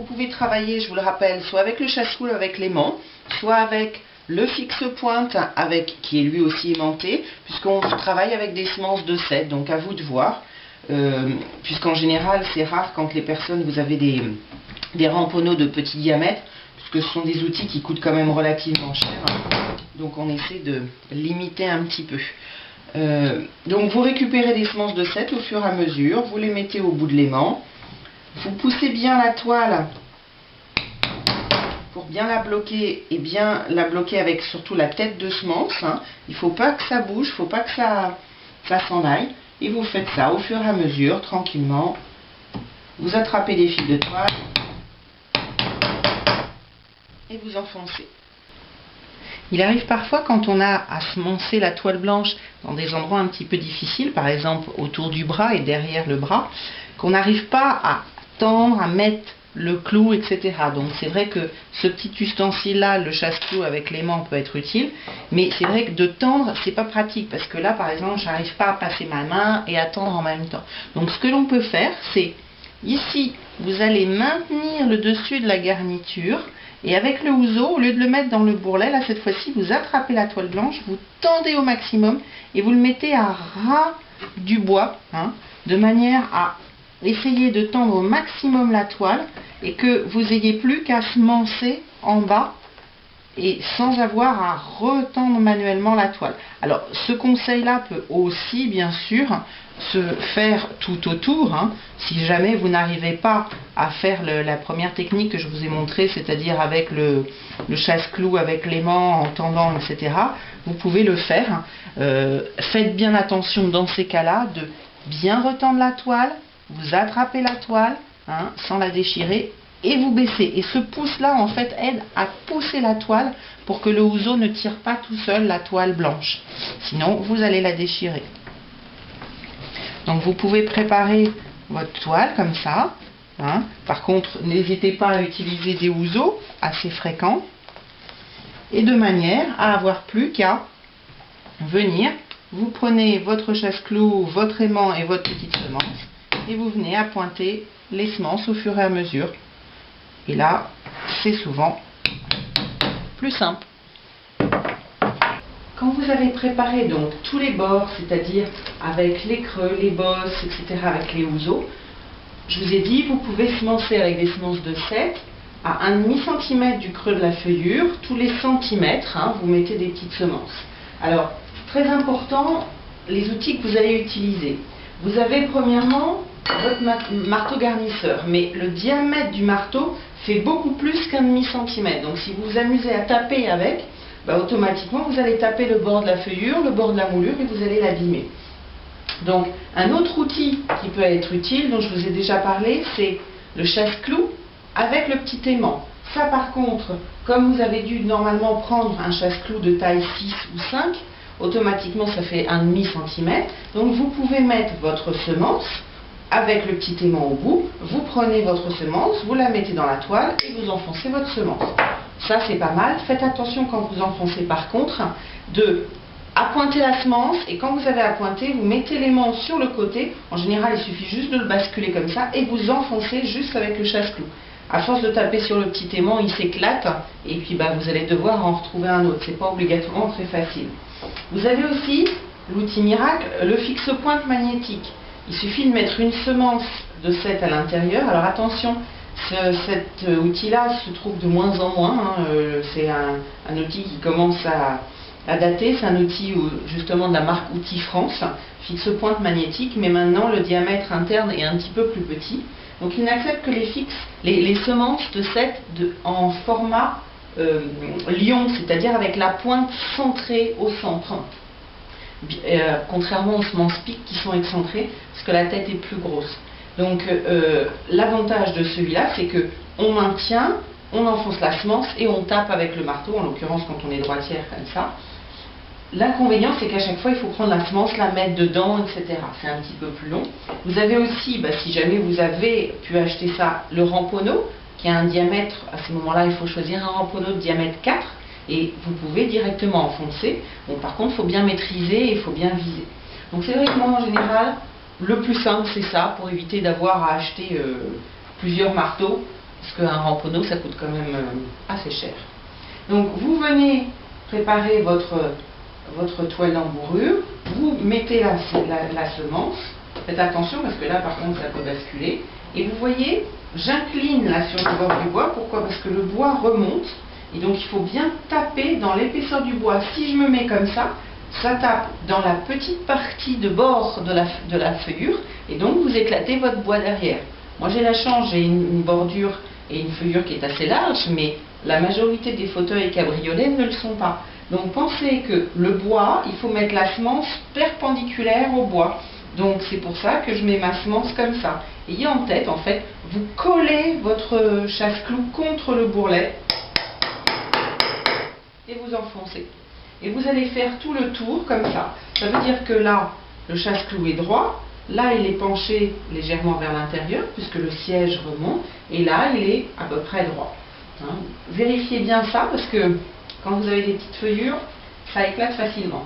vous pouvez travailler, je vous le rappelle, soit avec le chasse-clou avec l'aimant, soit avec le fixe-pointe qui est lui aussi aimanté, puisqu'on travaille avec des semences de 7, donc à vous de voir. Puisqu'en général, c'est rare quand les personnes, vous avez des ramponneaux de petit diamètre, puisque ce sont des outils qui coûtent quand même relativement cher. Donc on essaie de limiter un petit peu. Donc vous récupérez des semences de 7 au fur et à mesure, vous les mettez au bout de l'aimant, vous poussez bien la toile pour bien la bloquer, et bien la bloquer avec surtout la tête de semence. Il ne faut pas que ça bouge, il ne faut pas que ça s'en aille. Et vous faites ça au fur et à mesure, tranquillement. Vous attrapez les fils de toile et vous enfoncez. Il arrive parfois, quand on a à semencer la toile blanche dans des endroits un petit peu difficiles, par exemple autour du bras et derrière le bras, qu'on n'arrive pas à tendre, à mettre le clou, etc. Donc c'est vrai que ce petit ustensile-là, le chasse-clou avec l'aimant, peut être utile, mais c'est vrai que de tendre, c'est pas pratique, parce que là, par exemple, j'arrive pas à passer ma main et à tendre en même temps. Donc ce que l'on peut faire, c'est, ici, vous allez maintenir le dessus de la garniture, et avec le houseau, au lieu de le mettre dans le bourrelet, là, cette fois-ci, vous attrapez la toile blanche, vous tendez au maximum, et vous le mettez à ras du bois, de manière à essayer de tendre au maximum la toile et que vous n'ayez plus qu'à semencer en bas et sans avoir à retendre manuellement la toile. Alors ce conseil-là peut aussi bien sûr se faire tout autour, si jamais vous n'arrivez pas à faire la première technique que je vous ai montrée, c'est-à-dire avec le chasse-clou, avec l'aimant, en tendant, etc. Vous pouvez le faire. Faites bien attention dans ces cas-là de bien retendre la toile. Vous attrapez la toile, sans la déchirer, et vous baissez. Et ce pouce-là, en fait, aide à pousser la toile pour que le houseau ne tire pas tout seul la toile blanche. Sinon, vous allez la déchirer. Donc, vous pouvez préparer votre toile comme ça. Par contre, n'hésitez pas à utiliser des houseaux assez fréquents. Et de manière à avoir plus qu'à venir. Vous prenez votre chasse-clou, votre aimant et votre petite semence. Et vous venez à pointer les semences au fur et à mesure. Et là, c'est souvent plus simple. Quand vous avez préparé donc tous les bords, c'est-à-dire avec les creux, les bosses, etc., avec les houseaux, je vous ai dit, vous pouvez semencer avec des semences de 7 à 1,5 cm du creux de la feuillure. Tous les centimètres, vous mettez des petites semences. Alors, très important, les outils que vous allez utiliser. Vous avez premièrement votre marteau garnisseur, mais le diamètre du marteau fait beaucoup plus qu'1,5 cm. Donc si vous vous amusez à taper avec, automatiquement vous allez taper le bord de la feuillure, le bord de la moulure et vous allez l'abîmer. Donc un autre outil qui peut être utile, dont je vous ai déjà parlé, c'est le chasse-clou avec le petit aimant. Ça par contre, comme vous avez dû normalement prendre un chasse-clou de taille 6 ou 5, automatiquement ça fait 1,5 cm. Donc vous pouvez mettre votre semence avec le petit aimant au bout, vous prenez votre semence, vous la mettez dans la toile et vous enfoncez votre semence. Ça c'est pas mal. Faites attention quand vous enfoncez par contre de appointer la semence, et quand vous avez appointé, vous mettez l'aimant sur le côté. En général il suffit juste de le basculer comme ça et vous enfoncez juste avec le chasse-clou. À force de taper sur le petit aimant, il s'éclate et puis vous allez devoir en retrouver un autre. C'est pas obligatoirement très facile. Vous avez aussi l'outil miracle, le fixe-pointe magnétique. Il suffit de mettre une semence de 7 à l'intérieur. Alors attention, cet outil-là se trouve de moins en moins. C'est un outil qui commence à dater. C'est un outil justement de la marque Outil France, fixe-pointe magnétique, mais maintenant le diamètre interne est un petit peu plus petit. Donc il n'accepte que les semences de 7 en format lion, c'est-à-dire avec la pointe centrée au centre. Contrairement aux semences piques qui sont excentrées, parce que la tête est plus grosse. Donc l'avantage de celui-là, c'est que on maintient, on enfonce la semence et on tape avec le marteau, en l'occurrence quand on est droitière comme ça. L'inconvénient, c'est qu'à chaque fois, il faut prendre la semence, la mettre dedans, etc. C'est un petit peu plus long. Vous avez aussi, si jamais vous avez pu acheter ça, le ramponneau, qui a un diamètre, à ce moment-là, il faut choisir un ramponneau de diamètre 4, et vous pouvez directement enfoncer. Bon, par contre, il faut bien maîtriser et il faut bien viser. Donc c'est vrai que moi, en général, le plus simple, c'est ça, pour éviter d'avoir à acheter plusieurs marteaux. parce qu'un ramponneau ça coûte quand même assez cher. Donc vous venez préparer votre toile d'embourrure, vous mettez la semence, faites attention parce que là par contre ça peut basculer, et vous voyez, j'incline là sur le bord du bois, pourquoi? Parce que le bois remonte, et donc il faut bien taper dans l'épaisseur du bois. Si je me mets comme ça tape dans la petite partie de bord de la feuillure, et donc vous éclatez votre bois derrière. Moi j'ai la chance, j'ai une bordure et une feuillure qui est assez large, mais la majorité des fauteuils et cabriolets ne le sont pas. Donc pensez que le bois, il faut mettre la semence perpendiculaire au bois. Donc c'est pour ça que je mets ma semence comme ça. Ayez en tête, en fait, vous collez votre chasse-clou contre le bourrelet et vous enfoncez. Et vous allez faire tout le tour comme ça. Ça veut dire que là, le chasse-clou est droit, là il est penché légèrement vers l'intérieur puisque le siège remonte, et là il est à peu près droit. Vérifiez bien ça parce que quand vous avez des petites feuillures, ça éclate facilement.